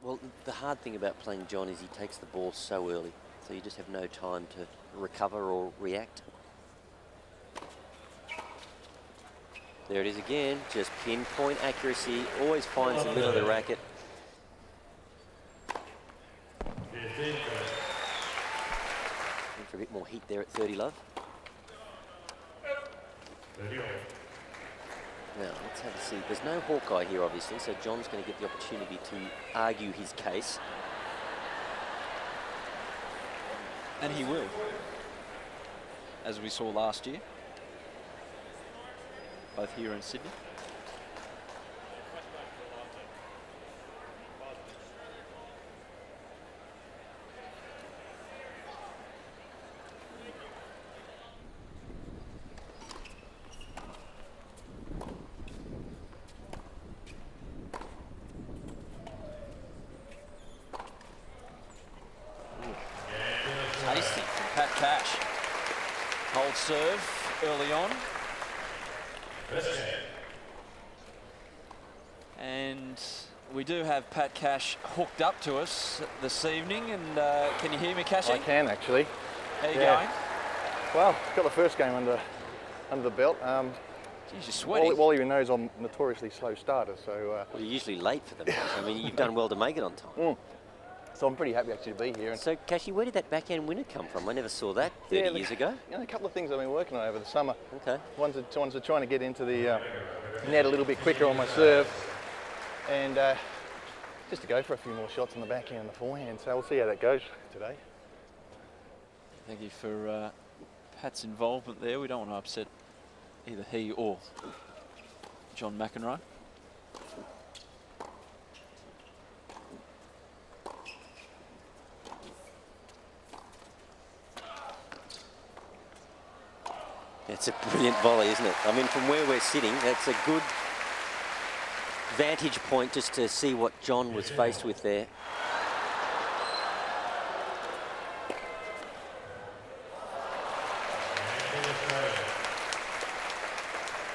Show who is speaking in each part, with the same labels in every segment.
Speaker 1: Well, the hard thing about playing John is he takes the ball so early, so you just have no time to recover or react. There it is again, just pinpoint accuracy, always finds the middle of the racket. Looking for a bit more heat there at 30 love. Now, let's have a see. There's no Hawkeye here, obviously, so John's going to get the opportunity to argue his case.
Speaker 2: And he will, as we saw last year, both here in Sydney. Tasty from Pat Cash. Hold serve early on. And we do have Pat Cash hooked up to us this evening. And can you hear me, Cashy?
Speaker 3: I can actually.
Speaker 2: How you going?
Speaker 3: Well, got the first game under the belt.
Speaker 2: Jeez, you're sweaty.
Speaker 3: Wally even knows I'm a notoriously slow starter, so.
Speaker 1: Well, you're usually late for them. I mean, you've done well to make it on time.
Speaker 3: So I'm pretty happy actually to be here.
Speaker 1: So, Cashy, where did that backhand winner come from? I never saw that 30 years ago.
Speaker 3: You know, a couple of things I've been working on over the summer.
Speaker 1: Okay.
Speaker 3: One's are trying to get into the net a little bit quicker on my serve, and just to go for a few more shots on the backhand and the forehand. So we'll see how that goes today.
Speaker 2: Thank you for Pat's involvement there. We don't want to upset either he or John McEnroe.
Speaker 1: It's a brilliant volley, isn't it? I mean, from where we're sitting, that's a good vantage point just to see what John was faced with there.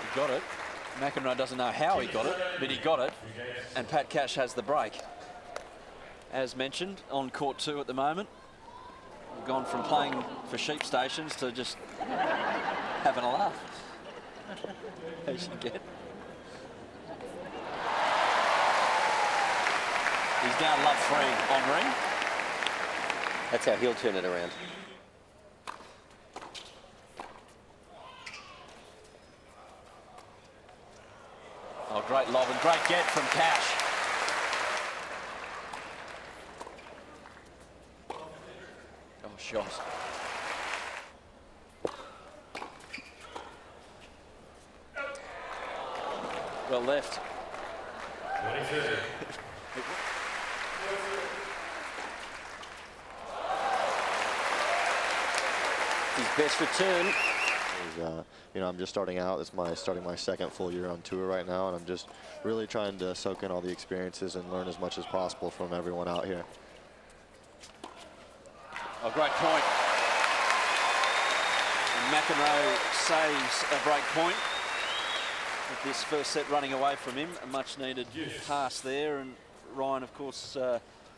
Speaker 2: He got it. McEnroe doesn't know how he got it, but he got it. And Pat Cash has the break. As mentioned, on court 2 at the moment. We've gone from playing for sheep stations to just having a laugh. As you get. He's down love 3 on ring.
Speaker 1: That's how he'll turn it around.
Speaker 2: Oh, great lob and great get from Cash. Oh, shot. Well left.
Speaker 1: His best return.
Speaker 4: You know, I'm just starting out. Starting my second full year on tour right now, and I'm just really trying to soak in all the experiences and learn as much as possible from everyone out here.
Speaker 2: Oh, great point. And McEnroe saves a break point. With this first set running away from him, a much needed pass there. And Ryan, of course,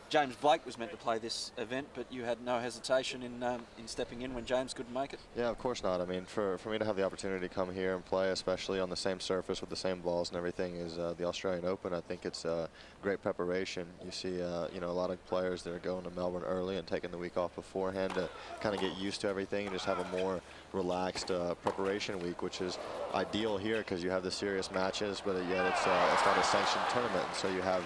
Speaker 2: James Blake was meant to play this event, but you had no hesitation in stepping in when James couldn't make it?
Speaker 4: Yeah, of course not. I mean, for me to have the opportunity to come here and play, especially on the same surface with the same balls and everything, is the Australian Open. I think it's great preparation. You see, you know, a lot of players that are going to Melbourne early and taking the week off beforehand to kind of get used to everything and just have a more relaxed preparation week, which is ideal here because you have the serious matches, but yet it's not a sanctioned tournament, and so you have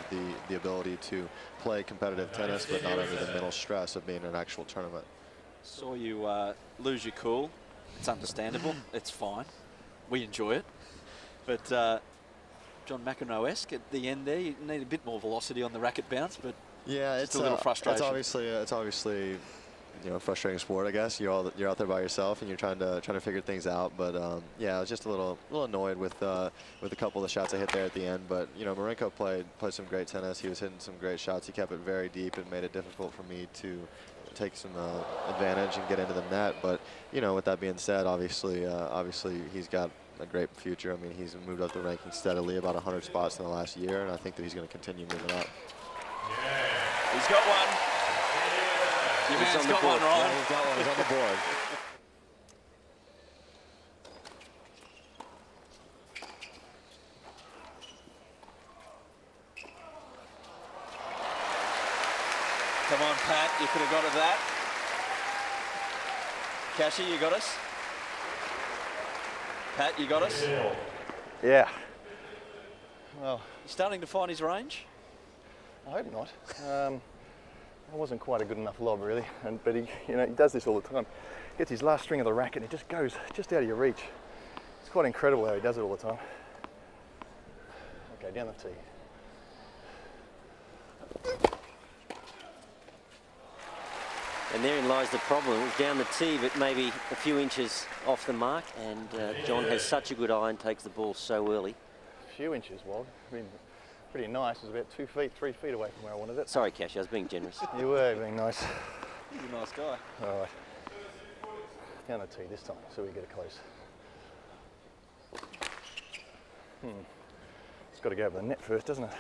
Speaker 4: the ability to play competitive tennis, but not under the mental stress of being in an actual tournament.
Speaker 2: Saw you lose your cool. It's understandable. It's fine. We enjoy it. But John McEnroe-esque at the end there, you need a bit more velocity on the racket bounce, but
Speaker 4: yeah,
Speaker 2: it's a little frustration.
Speaker 4: It's obviously you know, frustrating sport, I guess. You're out there by yourself and you're trying to figure things out. But yeah, I was just a little annoyed with a couple of the shots I hit there at the end. But you know, Marenko played some great tennis. He was hitting some great shots. He kept it very deep and made it difficult for me to take some advantage and get into the net. But you know, with that being said, obviously he's got a great future. I mean, he's moved up the ranking steadily, about 100 spots in the last year, and I think that he's going to continue moving up.
Speaker 2: He's got one. Your
Speaker 1: He's
Speaker 2: man's
Speaker 1: on the
Speaker 2: got
Speaker 1: board.
Speaker 2: one, Ryan.
Speaker 4: Yeah, he's got one. He's on the board.
Speaker 2: Come on, Pat, you could have got at that. Cashy, you got us? Pat, you got us?
Speaker 3: Yeah. Well,
Speaker 2: He's starting to find his range.
Speaker 3: I hope not. That wasn't quite a good enough lob, really. But he, you know, he does this all the time. Gets his last string of the racket and it just goes just out of your reach. It's quite incredible how he does it all the time. Okay, down the tee.
Speaker 1: And therein lies the problem. It was down the tee, but maybe a few inches off the mark. And John has such a good eye and takes the ball so early.
Speaker 3: A few inches, Walt. I mean, pretty nice. It was about 2 feet, 3 feet away from where I wanted it.
Speaker 1: Sorry, Cash, I was being generous.
Speaker 3: You were being nice.
Speaker 2: He's a nice guy.
Speaker 3: All right. Down the tee this time, so we get it close. It's got to go over the net first, doesn't it?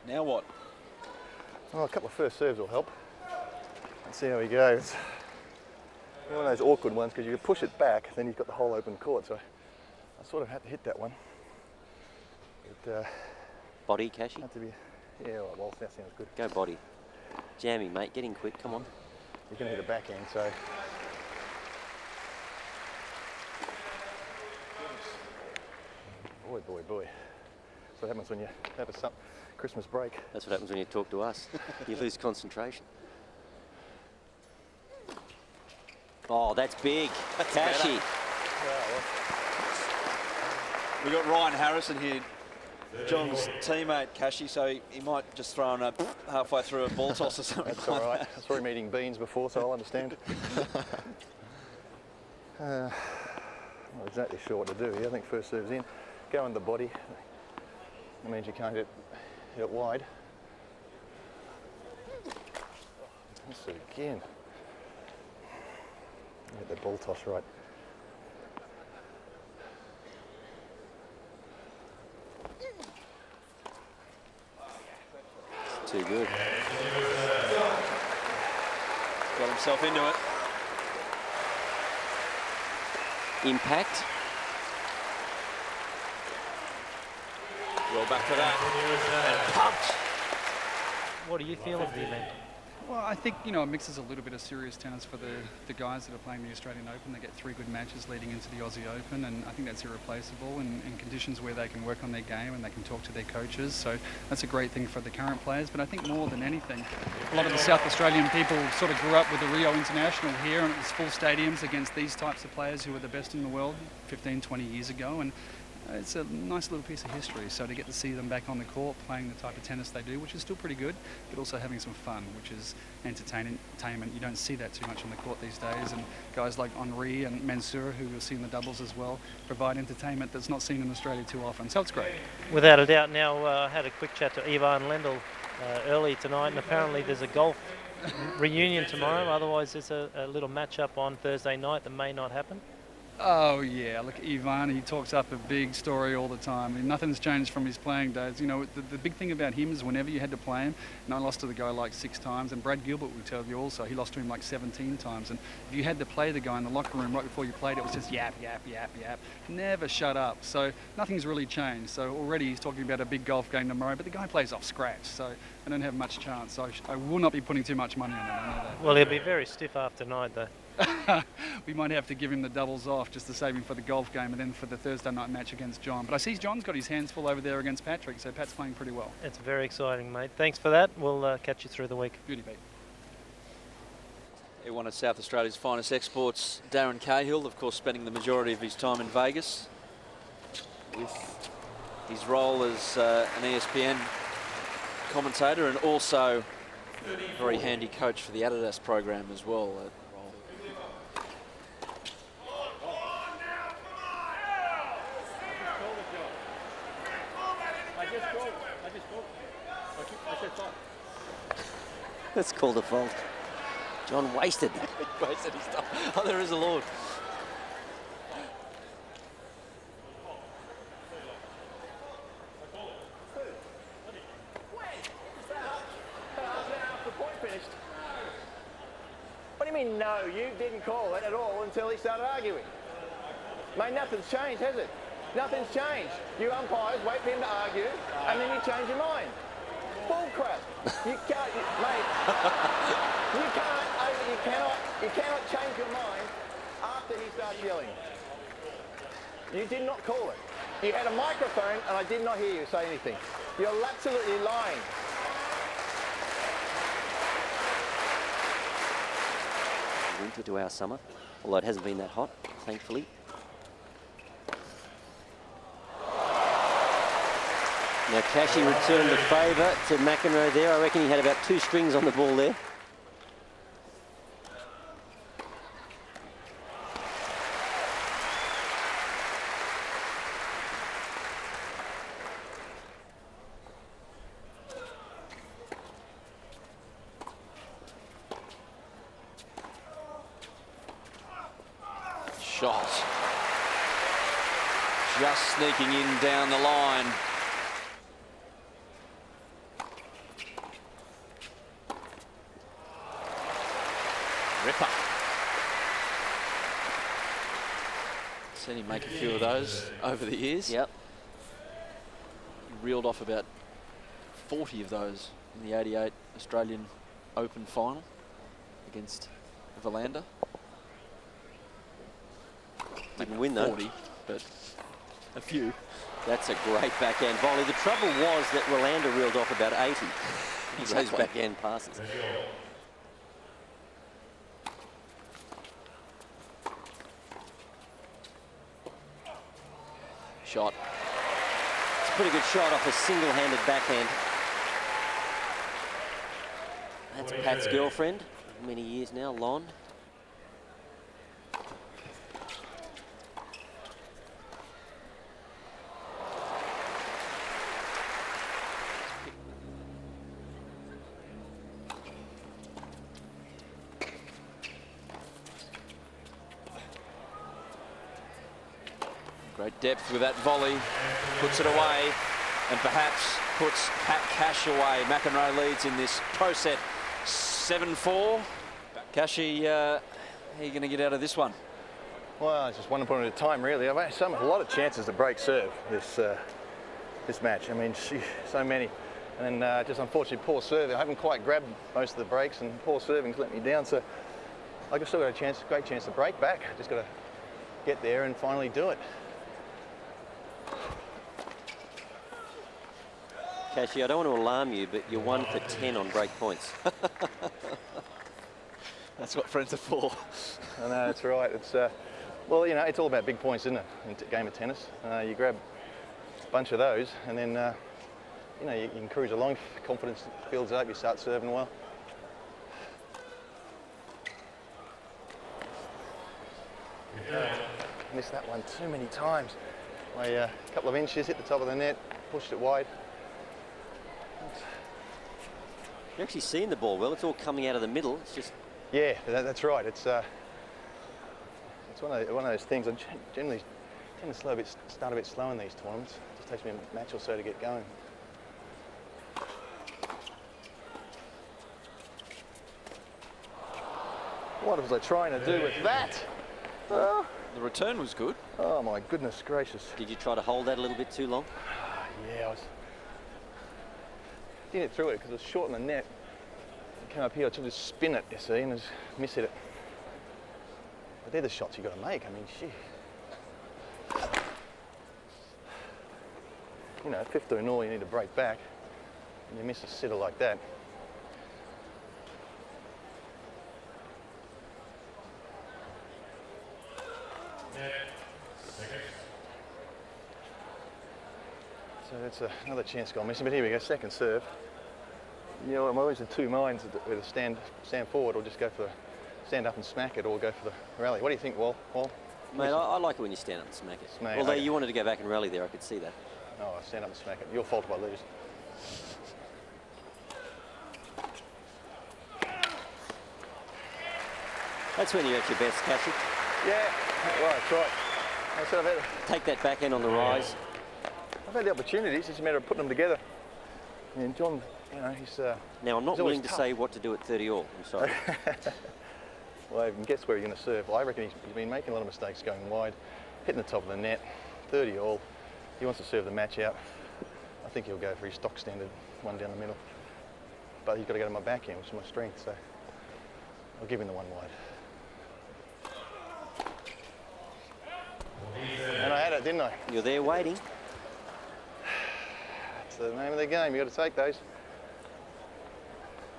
Speaker 2: Now what?
Speaker 3: Well, a couple of first serves will help. Let's see how he goes. One of those awkward ones because you can push it back, then you've got the whole open court. So I sort of had to hit that one. But,
Speaker 1: Body, Cashy.
Speaker 3: had to be. Yeah, all right, well, that sounds good.
Speaker 1: Go body. Jammy, mate, get in quick, come on.
Speaker 3: You're going to hit a backhand, so. Boy, boy, boy. That's what happens when you have a Christmas break.
Speaker 1: That's what happens when you talk to us. You lose concentration. Oh, that's big. Cashy.
Speaker 2: We've got Ryan Harrison here, John's teammate, Cashy, so he might just throw in a halfway through a ball toss or something.
Speaker 3: That's all right. I saw him eating beans before, so I'll understand. Not exactly sure what to do here. I think first serve's in. Go in the body. That means you can't hit it wide. Let's do it again. Get the ball toss right.
Speaker 1: Too good.
Speaker 2: Got himself into it.
Speaker 1: Impact.
Speaker 2: Well, back to that. And pumped.
Speaker 5: What do you feel of the event?
Speaker 6: Well, I think, you know, it mixes a little bit of serious tennis for the guys that are playing the Australian Open. They get 3 good matches leading into the Aussie Open, and I think that's irreplaceable in conditions where they can work on their game and they can talk to their coaches. So that's a great thing for the current players. But I think more than anything, a lot of the South Australian people sort of grew up with the Rio International here, and it was full stadiums against these types of players who were the best in the world 15, 20 years ago. And it's a nice little piece of history, so to get to see them back on the court playing the type of tennis they do, which is still pretty good, but also having some fun, which is entertainment. You don't see that too much on the court these days, and guys like Henri and Mansour, who you'll see in the doubles as well, provide entertainment that's not seen in Australia too often, so it's great.
Speaker 5: Without a doubt. Now, I had a quick chat to Ivan Lendl early tonight, and apparently there's a golf reunion tomorrow, otherwise there's a little match-up on Thursday night that may not happen.
Speaker 6: Oh yeah, look, Ivan, he talks up a big story all the time. I mean, nothing's changed from his playing days. You know, the big thing about him is whenever you had to play him, and I lost to the guy like 6 times, and Brad Gilbert will tell you also, he lost to him like 17 times. And if you had to play the guy in the locker room right before you played, it was just yap, yap, yap, yap. Never shut up. So nothing's really changed. So already he's talking about a big golf game tomorrow, but the guy plays off scratch, so I don't have much chance. So I will not be putting too much money on it, I know that.
Speaker 5: Well, he'll be very stiff after tonight, though.
Speaker 6: We might have to give him the doubles off just to save him for the golf game and then for the Thursday night match against John. But I see John's got his hands full over there against Patrick, so Pat's playing pretty well.
Speaker 5: It's very exciting, mate. Thanks for that. We'll catch you through the week.
Speaker 6: Beauty, Pete.
Speaker 2: One of South Australia's finest exports, Darren Cahill, of course, spending the majority of his time in Vegas with his role as an ESPN commentator and also a very handy coach for the Adidas program as well.
Speaker 1: That's called a fault. John wasted that.
Speaker 2: He wasted his time. Oh, there is a Lord.
Speaker 3: What do you mean, no? You didn't call it at all until he started arguing. Mate, nothing's changed, has it? Nothing's changed. You umpires wait for him to argue, and then you change your mind. Bull crap. You can't, mate. You cannot change your mind after he starts yelling. You did not call it. You had a microphone, and I did not hear you say anything. You're absolutely lying.
Speaker 1: Winter to our summer, although it hasn't been that hot, thankfully. Now Cashy returned the favour to McEnroe there. I reckon he had about 2 strings on the ball there.
Speaker 2: Shot. Just sneaking in down the line. Ripper. Seen him make a few of those over the years.
Speaker 1: Yep.
Speaker 2: He reeled off about 40 of those in the '88 Australian Open final against Verlander.
Speaker 1: Didn't win though.
Speaker 2: 40, but a few.
Speaker 1: That's a great backhand volley. The trouble was that Rolanda reeled off about 80. Those backhand passes.
Speaker 2: Shot.
Speaker 1: It's a pretty good shot off a single-handed backhand. That's Pat's girlfriend, many years now, Lon.
Speaker 2: Great depth with that volley, puts it away, and perhaps puts Pat Cash away. McEnroe leads in this pro set 7-4. Cashy, how are you going to get out of this one?
Speaker 3: Well, it's just one point at a time, really. I've had a lot of chances to break serve this match. I mean, so many. And just unfortunately poor serving. I haven't quite grabbed most of the breaks, and poor serving's let me down. So I just still got a great chance to break back. Just got to get there and finally do it.
Speaker 1: Cashy, I don't want to alarm you, but you're 1 for 10 on break points.
Speaker 2: That's what friends are for.
Speaker 3: I know, that's right. It's well, you know, it's all about big points, isn't it, in a game of tennis? You grab a bunch of those, and then you know, you can cruise along. Confidence builds up. You start serving well. Missed that one too many times. By a couple of inches, hit the top of the net, pushed it wide.
Speaker 1: You're actually seeing the ball well. It's all coming out of the middle. It's just...
Speaker 3: Yeah, that's right. It's one of those things. I generally tend to start a bit slow in these tournaments. It just takes me a match or so to get going. What was I trying to do with that?
Speaker 2: The return was good.
Speaker 3: Oh my goodness gracious.
Speaker 1: Did you try to hold that a little bit too long?
Speaker 3: Yeah, I was... Didn't hit through it because it was short on the net. It came up here, I tried to spin it, you see, and just miss hit it. But they're the shots you got to make. I mean, gee. You know, 15 all, you need to break back, and you miss a sitter like that. So that's another chance gone missing, but here we go, second serve. You know, I'm always in two minds whether to stand forward or just go for the stand up and smack it or go for the rally. What do you think, Wal?
Speaker 1: Mate, I like it when you stand up and smack it. Although you wanted to go back and rally there, I could see that.
Speaker 3: Oh, I stand up and smack it. Your fault if I lose.
Speaker 1: That's when you're at your best, Cassie.
Speaker 3: Yeah, right, that's right. I said
Speaker 1: Take that backhand on the rise.
Speaker 3: I've had the opportunities. It's just a matter of putting them together. And John, you know, he's.
Speaker 1: Now, I'm not
Speaker 3: he's always
Speaker 1: willing to
Speaker 3: tough.
Speaker 1: say what to do at 30 all. I'm sorry.
Speaker 3: Well, you can guess where you're going to serve. Well, I reckon he's been making a lot of mistakes going wide, hitting the top of the net, 30 all. He wants to serve the match out. I think he'll go for his stock standard one down the middle. But he's got to go to my backhand, which is my strength, so I'll give him the one wide. And I had it, didn't I?
Speaker 1: You're there waiting.
Speaker 3: That's the name of the game. You've got to take those.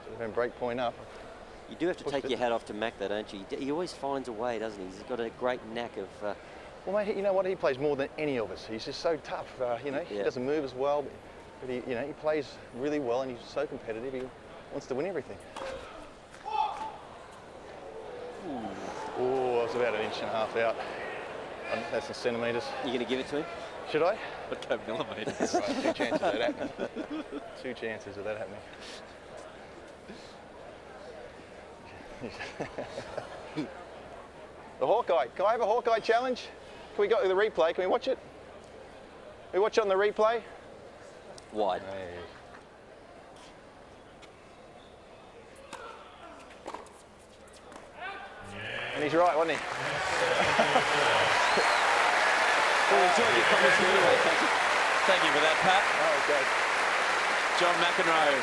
Speaker 3: Should have been break point up.
Speaker 1: You do have to
Speaker 3: Pushed
Speaker 1: take
Speaker 3: it.
Speaker 1: your hat off to Mac, though, don't you? He always finds a way, doesn't he? He's got a great knack of...
Speaker 3: Well, mate, you know what? He plays more than any of us. He's just so tough. You know, he
Speaker 1: Yeah.
Speaker 3: doesn't move as well, but he, you know, he plays really well, and he's so competitive. He wants to win everything. Oh, I was about 1.5 inches out. That's in centimetres.
Speaker 1: You going to give it to him?
Speaker 3: Should I?
Speaker 2: But no millimetres.
Speaker 3: Right, 2 chances of that happening. 2 chances of that happening. The Hawkeye. Can I have a Hawkeye challenge? Can we go to the replay? Can we watch it? Can we watch it on the replay?
Speaker 1: Wide.
Speaker 3: Hey. And he's right, wasn't he?
Speaker 1: Well, enjoy your comments anyway, thank you.
Speaker 2: Thank you for that, Pat.
Speaker 3: Oh, okay.
Speaker 2: John McEnroe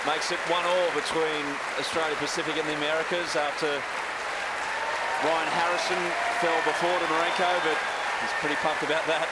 Speaker 2: makes it 1-1 between Australia Pacific and the Americas after Ryan Harrison fell before to Marenko, but he's pretty pumped about that.